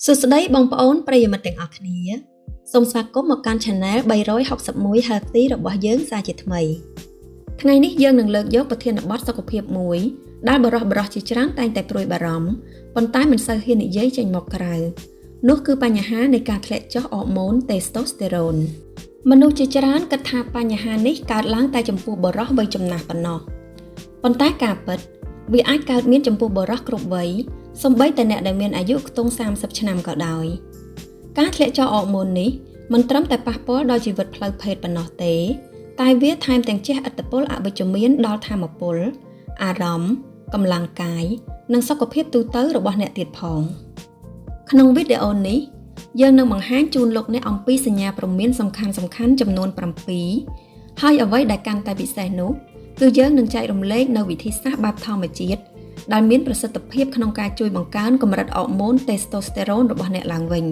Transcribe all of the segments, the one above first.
សួស្តីបងប្អូនប្រិយមិត្តទាំងអស់គ្នាសូមស្វាគមន៍មកកាន់ Channel 361 Healthy របស់យើងសាជាថ្មីថ្ងៃនេះយើងនឹងលើកយកប្រធានបទសុខភាពមួយដែលបរិះជាច្រើនតែងតែព្រួយបារម្ភប៉ុន្តែមិនសូវហ៊ាននិយាយចេញមកក្រៅនោះគឺបញ្ហានៃការធ្លាក់ចុះអរម៉ូន Testosterone មនុស្សជាច្រើនគិតថាបញ្ហានេះកើតឡើងតែចំពោះបុរសវ័យចំណាស់ប៉ុណ្ណោះប៉ុន្តែការពិតវាអាចកើតមានចំពោះបុរសគ្រប់វ័យសូម្បីតែអ្នកដែលមានអាយុខ្ទង់30ឆ្នាំក៏ដោយការធ្លាក់ចុះអរម៉ូននេះមិនត្រឹមតែប៉ះពាល់ដល់ជីវិតផ្លូវភេទប៉ុណ្ណោះទេតែវាថែមទាំងជះឥទ្ធិពលអវិជ្ជមានដល់ថាមពលអារម្មណ៍កម្លាំងកាយនិងសុខភាពទូទៅរបស់អ្នកទៀតផងក្នុងវីដេអូនេះយើងនឹងបង្ហាញជូនលោកអ្នកអំពីសញ្ញាព្រមានសំខាន់ចំនួន7ហើយអ្វីដែលកាន់តែពិសេសនោះគឺយើងនឹងចែករំលែកនៅវិធីសាស្ត្របែបធម្មជាតិដែលមានប្រសិទ្ធភាពក្នុងការជួយបង្កើនកម្រិតអរម៉ូន Testosterone របស់អ្នកឡើងវិញ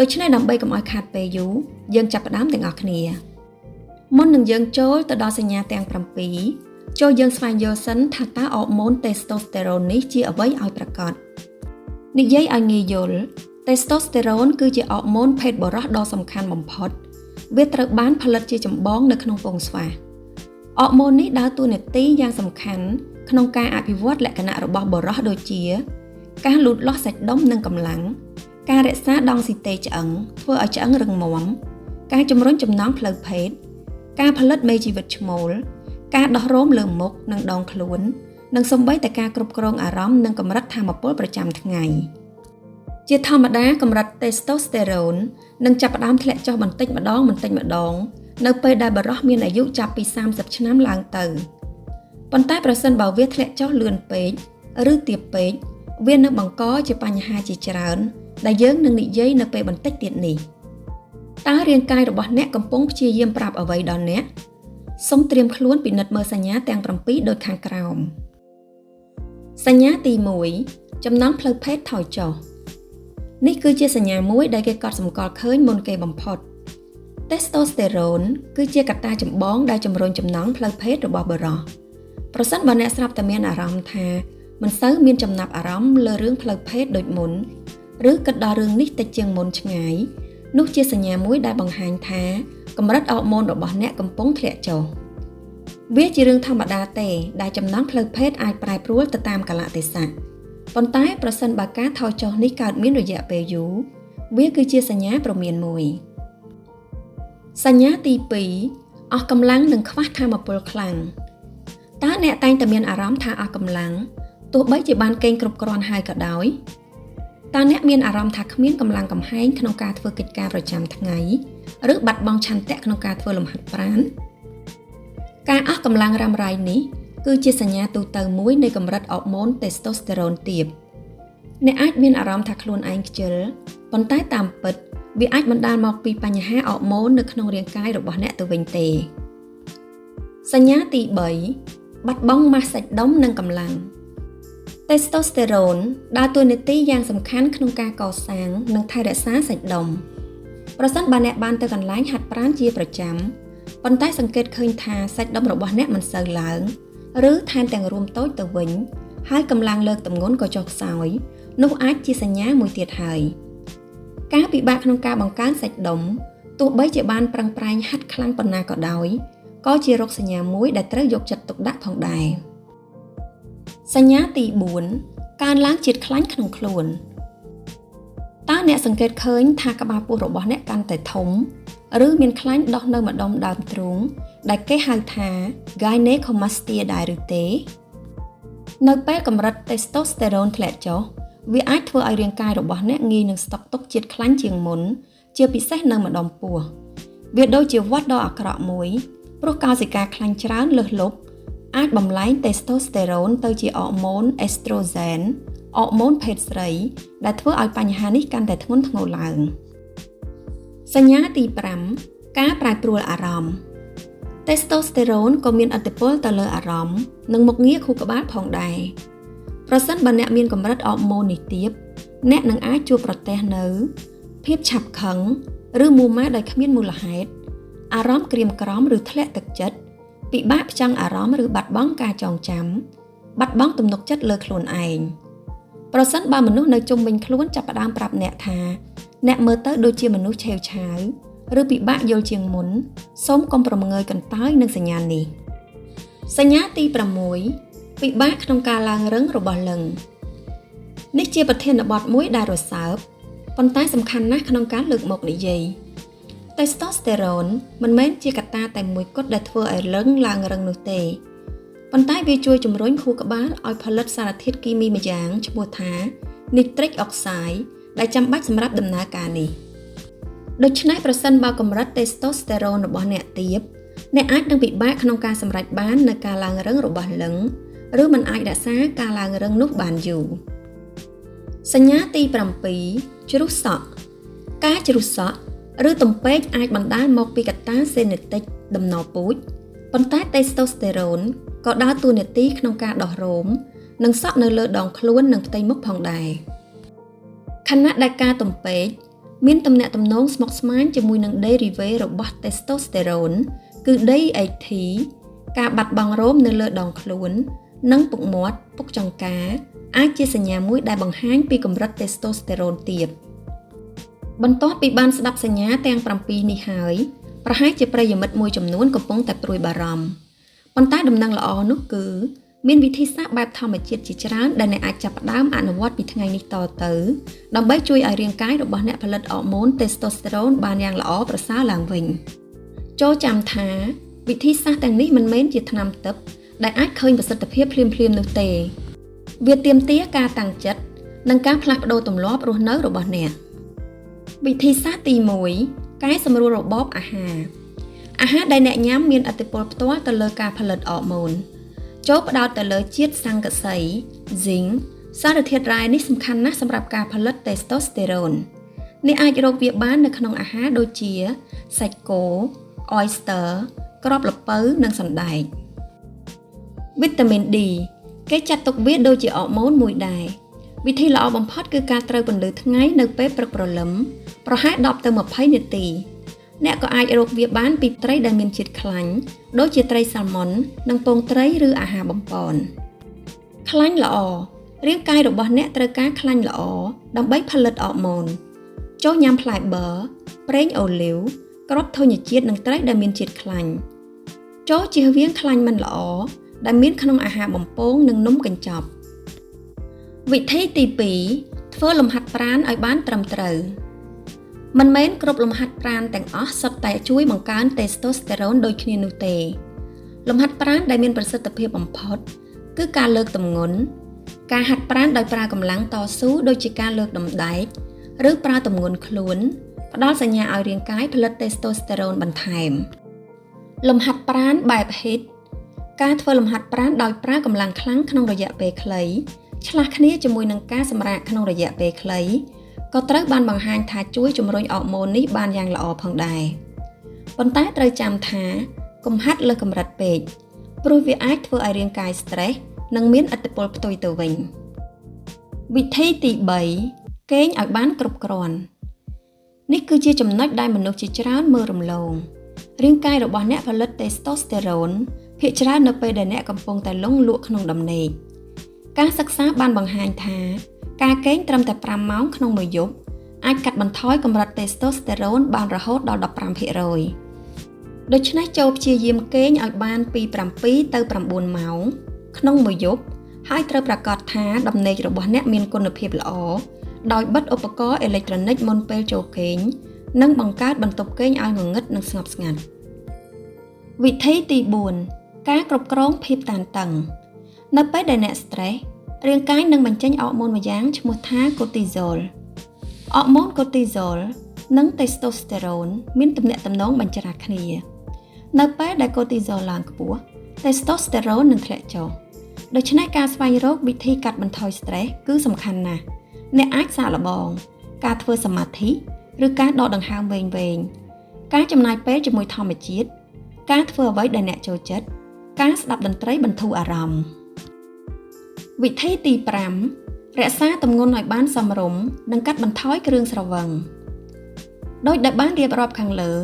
ដូច្នេះដើម្បីកុំឲ្យខាតពេលយូរយើងចាប់ផ្ដើមទាំងអស់គ្នាមុននឹងយើងចូលទៅដល់សញ្ញាទាំង7ចូលយើងស្វែងយល់សិនថាតើអរម៉ូន Testosterone នេះជាអ្វីឲ្យប្រាកដនិយាយឲ្យងាយយល់ Testosterone គឺជាអរម៉ូនភេទបុរសដ៏សំខាន់បំផុតវាត្រូវបានផលិតជាចម្បងនៅក្នុងពងស្វាអរម៉ូននេះដើរតួនាទីយ៉ាងសំខាន់ក្នុងការអភិវឌ្ឍលក្ខណៈរបស់បុរសដូចជាការលូតលាស់សាច់ដុំនិងកម្លាំងការរក្សាដង់ស៊ីតេឆ្អឹងធ្វើឲ្យឆ្អឹងរឹងមាំការជំរុញចំណងផ្លូវភេទការផលិតមេជីវិតឈ្មោលការដោះរោមលើមុខនិងដងខ្លួននិងសូម្បីតែការគ្រប់គ្រងអារម្មណ៍និងកម្រិតថាមពលប្រចាំថ្ងៃជាធម្មតាកម្រិត Testosterone នឹងចាប់ផ្ដើមធ្លាក់ចុះបន្តិចម្ដងនៅពេលដែលបុរសមានអាយុចាប់ពី30ឆ្នាំឡើងទៅប៉ុន្តែប្រសិនបើវាធ្លាក់ចុះលឿនពេកឬទាបពេកវានឹងបង្កជាបញ្ហាជាច្រើនដែលយើងនឹងនិយាយនៅពេលបន្តិចទៀតនេះតើរាងកាយរបស់អ្នកកំពុងព្យាយាមប្រាប់អ្វីដល់អ្នកសូមត្រៀមខ្លួនពិនិត្យមើលសញ្ញាទាំង7ដូចខាងក្រោមសញ្ញាទី1ចំណង់ផ្លូវភេទថយចុះនេះគឺជាសញ្ញាមួយដែលគេកត់សម្គាល់ឃើញមុនគេបំផុតTestosterone គឺជាកត្តាចម្បងដែលជំរុញចំណង់ផ្លូវភេទរបស់បុរសប្រសិនបើអ្នកស្រាប់តែមានអារម្មណ៍ថាមិនសូវមានចំណាប់អារម្មណ៍លើរឿងផ្លូវភេទដូចមុនឬគិតដល់រឿងនេះតិចជាងមុនឆ្ងាយនោះជាសញ្ញាមួយដែលបង្ហាញថាកម្រិតអរម៉ូនរបស់អ្នកកំពុងធ្លាក់ចុះវាជារឿងធម្មតាទេដែលចំណង់ផ្លូវភេទអាចប្រែប្រួលទៅតាមកាលៈទេសៈប៉ុន្តែប្រសិនបើការថយចុះនេះកើតមានរយៈពេលយូរវាគឺជាសញ្ញាព្រមានមួយសញ្ញាទី2អស់កម្លាំងនិងខ្វះថាមពលខ្លាំងតើអ្នកតែងតែមានអារម្មណ៍ថាអស់កម្លាំងទោះបីជាបានគេងគ្រប់គ្រាន់ហើយក៏ដោយតើអ្នកមានអារម្មណ៍ថាគ្មានកម្លាំងកំហែងក្នុងការធ្វើកិច្ចការប្រចាំថ្ងៃឬបាត់បង់ឆន្ទៈក្នុងការធ្វើលំហាត់ប្រាណការអស់កម្លាំងរ៉ាំរ៉ៃនេះគឺជាសញ្ញាទូទៅមួយនៃកម្រិតអរម៉ូន Testosterone ទាបអ្នកអាចមានអារម្មណ៍ថាខ្លួនឯងខ្ជិលប៉ុន្តែតាមពិតវាអាចបណ្ដាលមកពីបញ្ហាអរម៉ូននៅក្នុងរាងកាយរបស់អ្នកទៅវិញទេសញ្ញាទី3បាត់បង់ម៉ាស់សាច់ដុំនិងកម្លាំង Testosterone ដើរតួនាទីយ៉ាងសំខាន់ក្នុងការកសាងនិងថែរក្សាសាច់ដុំប្រសិនបើអ្នកបានទៅកន្លែងហាត់ប្រាណជាប្រចាំប៉ុន្តែសង្កេតឃើញថាសាច់ដុំរបស់អ្នកមិនសូវឡើងឬថែមទាំងរួមតូចទៅវិញហើយកម្លាំងលើកទម្ងន់ក៏ចុះខ្សោយនោះអាចជាសញ្ញាមួយទៀតហើយការពិបាកក្នុងការបង្កើនសាច់ដុំទោះបីជាបានប្រឹងប្រែងហាត់ខ្លាំងប៉ុណ្ណាក៏ដោយក៏ជារោគសញ្ញាមួយដែលត្រូវយកចិត្តទុកដាក់ផងដែរសញ្ញាទី4កើនឡើងជាតិខ្លាញ់ក្នុងខ្លួនតើអ្នកសង្កេតឃើញថាក្បាលពោះរបស់អ្នកកាន់តែធំឬមានខ្លាញ់ដុះនៅម្ដុំដើមទ្រូងដែលគេហៅថា gynecomastia ដែរឬទេនៅពេលកម្រិត Testosterone ធ្លាក់ចុះវាអាចធ្វើឲ្យរាងកាយរបស់អ្នកងាយនឹងស្តុកទុកជាតិខ្លាញ់ជាងមុនជាពិសេសនៅម្ដុំពោះវាដូចជាវដ្តដ៏អាក្រក់មួយព្រោះកោសិកាខ្លាញ់ច្រើនលើសលប់អាចបំលែង Testosterone ទៅជាអរម៉ូន Estrogen អរម៉ូនភេទស្រីដែលធ្វើឲ្យបញ្ហានេះកាន់តែធ្ងន់ធ្ងរឡើងសញ្ញាទី5ការប្រែប្រួលអារម្មណ៍ Testosterone ក៏មានឥទ្ធិពលទៅលើអារម្មណ៍និងមុខងារខួរក្បាលផងដែរប្រសិនបើអ្នកមានកម្រិតអរម៉ូននេះទាបអ្នកនឹងអាចជួបប្រទះនៅភាពឆាប់ខឹងឬមូម៉ាដោយគ្មានមូលហេតុអារម្មណ៍ក្រៀមក្រំឬធ្លាក់ទឹកចិត្តពិបាកផ្ចង់អារម្មណ៍ឬបាត់បង់ការចងចាំបាត់បង់ទំនុកចិត្តលើខ្លួនឯង ប្រសិនបើមនុស្សនៅជុំវិញខ្លួនចាប់ផ្ដើមប្រាប់អ្នកថាអ្នកមើលទៅដូចជាមនុស្សឆេវឆាវឬពិបាកយល់ជាងមុនសូមកុំប្រងើយកន្តើយនឹងសញ្ញានេះសញ្ញាទី6ពិបាកក្នុងការឡើងរឹងរបស់លឹងនេះជាប្រធានបទមួយដែលរសើបប៉ុន្តែសំខាន់ណាស់ក្នុងការលើកមកនិយាយTestosterone មិនមែនជាកត្តាតែមួយគត់ដែលធ្វើឲ្យលឹងឡើងរឹងនោះទេប៉ុន្តែវាជួយជំរុញខួរក្បាលឲ្យផលិតសារធាតុគីមីម្យ៉ាងឈ្មោះថា Nitric Oxide ដែលចាំបាច់សម្រាប់ដំណើរការនេះដូច្នេះប្រសិនបើកម្រិត Testosterone របស់អ្នកទាបអ្នកអាចនឹងពិបាកក្នុងការសម្រេចបាននូវការឡើងរឹងរបស់លឹងឬមិនអាចរក្សាការឡើងរឹងនោះបានយូរសញ្ញាទី7ជ្រុះសក់ការជ្រុះសក់ឬទំពេកអាចបណ្ដាលមកពីកត្តា genetic ដំណពូជប៉ុន្តែ testosterone ក៏ដើរតួនាទីក្នុងការដោះរោមនិងសក់នៅលើដងខ្លួននិងផ្ទៃមុខផងដែរខណៈដែលការទំពេកមានទំនាក់ទំនងស្មុគស្មាញជាមួយនឹង derivative របស់ testosterone គឺ DHT ការបាត់បង់រោមនៅលើដងខ្លួននិងពុកមាត់ពុកចង្កាអាចជាសញ្ញាមួយដែលបង្ហាញពីកម្រិត testosterone ទាបបន្ទាប់ពីបានស្ដាប់សញ្ញាទាំង7នេះហើយប្រហែលជាប្រិយមិត្តមួយចំនួនកំពុងតែព្រួយបារម្ភប៉ុន្តែដំណឹងល្អនោះគឺមានវិធីសាស្ត្របែបធម្មជាតិជាច្រើនដែលអ្នកអាចចាប់ផ្ដើមអនុវត្តពីថ្ងៃនេះតទៅដើម្បីជួយឲ្យរាងកាយរបស់អ្នកផលិតអរម៉ូន testosterone បានយ៉ាងល្អប្រសើរឡើងវិញចូលចាំថាវិធីសាស្ត្រទាំងនេះមិនមែនជាថ្នាំទិព្វដែលអាចឃើញប្រសិទ្ធភាពភ្លាមៗនោះទេវាទាមទារការតាំងចិត្តនិងការផ្លាស់ប្ដូរទម្លាប់រស់នៅរបស់អ្នកវិធីសាស្ត្រទី1កែសម្រួលរបបអាហារដែលអ្នកញ៉ាំមានឥទ្ធិពលផ្ទាល់ទៅលើការផលិតអរម៉ូនចូលផ្ដោតទៅលើជាតិស័ង្កសី Zinc សារធាតុរ៉ែនេះសំខាន់ណាស់សម្រាប់ការផលិត Testosterone អ្នកអាចរកវាបាននៅក្នុងអាហារដូចជាសាច់គោ Oyster គ្រាប់ល្ពៅនិងសណ្តែកវីតាមីន D គេចាត់ទុកវាដូចជាអរម៉ូនមួយដែរវិធីល្អបំផុតគឺការត្រូវពន្លឺថ្ងៃនៅពេលព្រឹកព្រលឹមប្រហែល10ទៅ20នាទីអ្នកក៏អាចរកវាបានពីត្រីដែលមានជាតិខ្លាញ់ដូចជាត្រីសាល់ម៉ុននិងពងត្រីឬអាហារបំពន់ខ្លាញ់ល្អរាងកាយរបស់អ្នកត្រូវការខ្លាញ់ល្អដើម្បីផលិតអរម៉ូនចូលញ៉ាំផ្លែប៊ឺប្រេងអូលីវគ្រាប់ធញ្ញជាតិនិងត្រីដែលមានជាតិខ្លាញ់ចូលជៀសវាងខ្លាញ់មិនល្អដែលមានក្នុងអាហារបំពងនិងនំកញ្ចប់វិធីទី2ធ្វើលំហាត់ប្រាណឲ្យបានត្រឹមត្រូវមិនមែនគ្រប់លំហាត់ប្រាណទាំងអស់សុទ្ធតែជួយបង្កើន testosterone ដូចគ្នានោះទេលំហាត់ប្រាណដែលមានប្រសិទ្ធភាពបំផុតគឺការលើកទម្ងន់ការហាត់ប្រាណដោយប្រើកម្លាំងតស៊ូដូចជាការលើកដុំដែកឬប្រើទម្ងន់ខ្លួនផ្ដល់សញ្ញាឲ្យរាងកាយផលិត testosterone បន្ថែមលំហាត់ប្រាណបែប HIIT ការធ្វើលំហាត់ប្រាណដោយប្រើកម្លាំងខ្លាំងក្នុងរយៈពេលខ្លីឆ្លាស់គ្នាជាមួយនឹងការសម្រាកក្នុងរយៈពេលខ្លីក៏ត្រូវបានបង្ហាញថាជួយជំរុញអរម៉ូននេះបានយ៉ាងល្អផងដែរប៉ុន្តែត្រូវចាំថាកុំហាត់លើសកម្រិតពេកព្រោះវាអាចធ្វើឲ្យរាងកាយ stress និងមានឥទ្ធិពលផ្ទុយទៅវិញវិធីទី3គេងឲ្យបានគ្រប់គ្រាន់នេះគឺជាចំណុចដែលមនុស្សជាច្រើនមើលរំលងរាងកាយរបស់អ្នកផលិត testosterone ភាគច្រើននៅពេលដែលអ្នកកំពុងតែលង់លក់ក្នុងដំណេកការសិក្សាបានបង្ហាញថាការគេងត្រឹមតែ5ម៉ោងក្នុងមួយយប់អាចកាត់បន្ថយកម្រិត testosterone បានរហូតដល់ 15% ដូច្នេះចូលព្យាយាមគេងឲ្យបានពី7ទៅ9ម៉ោងក្នុងមួយយប់ហើយត្រូវប្រាកដថាដំណេករបស់អ្នកមានគុណភាពល្អដោយបិទឧបករណ៍អេឡិចត្រូនិកមុនពេលចូលគេងនិងបង្កើតបន្ទប់គេងឲ្យងងឹតនិងស្ងប់ស្ងាត់វិធីទី4ការគ្រប់គ្រងភាពតានតឹងនៅពេលដែលអ្នក stress រាងកាយនឹងបញ្ចេញអរម៉ូនមួយយ៉ាងឈ្មោះថា cortisol អរម៉ូន cortisol និង testosterone មានទំនាក់ទំនងបញ្ច្រាស់គ្នានៅពេលដែល cortisol ឡើងខ្ពស់ testosterone នឹងធ្លាក់ចុះដូច្នេះការស្វែងរកវិធីកាត់បន្ថយ stress គឺសំខាន់ណាស់អ្នកអាចសាកល្បងការធ្វើសមាធិឬការដកដង្ហើមវែងៗការចំណាយពេលជាមួយធម្មជាតិការធ្វើអ្វីដែលអ្នកចូលចិត្តការស្ដាប់តន្ត្រីបន្ធូរអារម្មណ៍វិធីទី5រក្សាទម្ងន់ឲ្យបានសមរម្យនិងកាត់បន្ថយគ្រឿងស្រវឹងដោយដែលបានរៀបរាប់ខាងលើ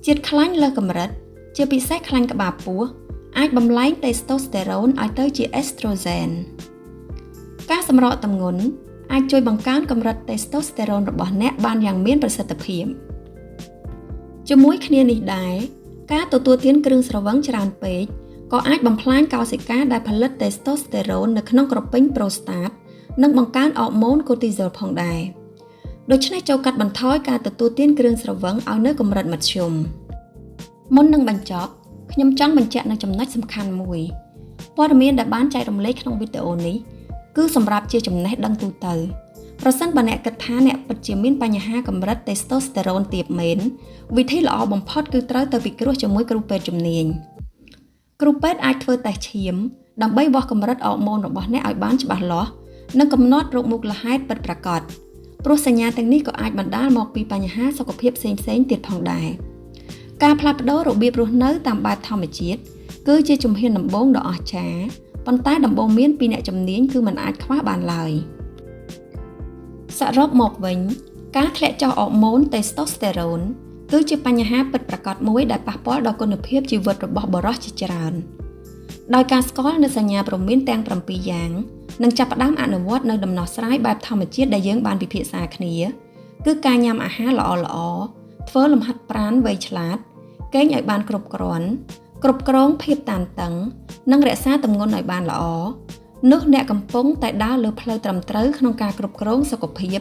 ជាតិខ្លាញ់លើសកម្រិតជាពិសេសខ្លាញ់ក្បាលពោះអាចបំលែង testosterone ឲ្យទៅជា estrogen ការសម្រកទម្ងន់អាចជួយបង្កើនកម្រិតតេស្តូស្តេរ៉ុនរបស់អ្នកបានយ៉ាងមានប្រសិទ្ធភាពជាមួយគ្នានេះដែរការទទួលទានគ្រឿងស្រវឹងច្រើនពេកក៏អាចបំផ្លាញកោសិកាដែលផលិតតេស្តូស្តេរ៉ុននៅក្នុងក្រពេញប្រូស្តាតនិងបង្កើនអរម៉ូនកូទីហ្សូលផងដែរដូច្នេះចូលកាត់បន្ថយការទទួលទានគ្រឿងស្រវឹងឲ្យនៅកម្រិតមធ្យមមុននឹងបញ្ចប់ខ្ញុំចង់បញ្ជាក់នូវចំណុចសំខាន់មួយព័ត៌មានដែលបានចែករំលែកក្នុងវីដេអូនេះគឺសម្រាប់ជាចំណេះដឹងទូទៅប្រសិនបើអ្នកគិតថាអ្នកពិតជាមានបញ្ហាកម្រិតតេស្តូស្តេរ៉ុនទាបមែនវិធីល្អបំផុតគឺត្រូវទៅពិគ្រោះជាមួយគ្រូពេទ្យជំនាញគ្រូពេទ្យអាចធ្វើតេស្តឈាមដើម្បីវាស់កម្រិតអរម៉ូនរបស់អ្នកឲ្យបានច្បាស់លាស់និងកំណត់រោគមូលហេតុពិតប្រាកដព្រោះសញ្ញាទាំងនេះក៏អាចបណ្ដាលមកពីបញ្ហាសុខភាពផ្សេងៗទៀតផងដែរការផ្លាស់ប្ដូររបៀបរស់នៅតាមបែបធម្មជាតិគឺជាជំហានដំបូងដ៏អស្ចារ្យប៉ុន្តែដំបូងមានពីអ្នកជំនាញគឺមិនអាចខ្វះបានឡើយសរុបមកវិញការធ្លាក់ចុះអរម៉ូនតេស្តូស្តេរ៉ុនគឺជាបញ្ហាពិតប្រាកដមួយដែលប៉ះពាល់ដល់គុណភាពជីវិតរបស់បុរសជាច្រើនដោយការស្គាល់នូវសញ្ញាព្រមានទាំង7យ៉ាងនិងចាប់ផ្ដើមអនុវត្តនូវដំណោះស្រាយបែបធម្មជាតិដែលយើងបានពិភាក្សាគ្នាគឺការញ៉ាំអាហារល្អៗធ្វើលំហាត់ប្រាណវៃឆ្លាតគេងឲ្យបានគ្រប់គ្រាន់គ្រប់គ្រងភាពតានតឹងនិងរក្សាទម្ងន់ឲ្យបានល្អនោះអ្នកកំពុងតែដើរលើផ្លូវត្រឹមត្រូវក្នុងការគ្រប់គ្រងសុខភាព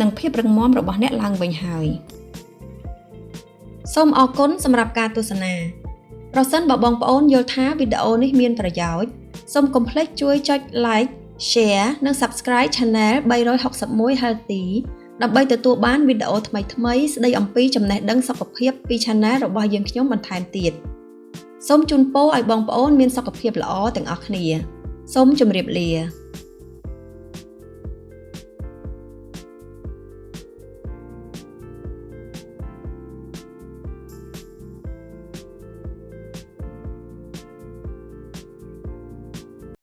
និងភាពរឹងមាំរបស់អ្នកឡើងវិញហើយសូមអរគុណសម្រាប់ការទស្សនាប្រសិនបើបងប្អូនយល់ថាវីដេអូនេះមានប្រយោជន៍សូមកុំភ្លេចជួយចុច like share និង subscribe Channel 361 Healthy ដើម្បីទទួលបានវីដេអូថ្មីៗស្ដីអំពីចំណេះដឹងសុខភាពពី Channel របស់យើងខ្ញុំបន្ថែមទៀតសូមជូនពរឲ្យបងប្អូនមានសុខភាពល្អទាំងអស់គ្នាសូមជម្រាបលា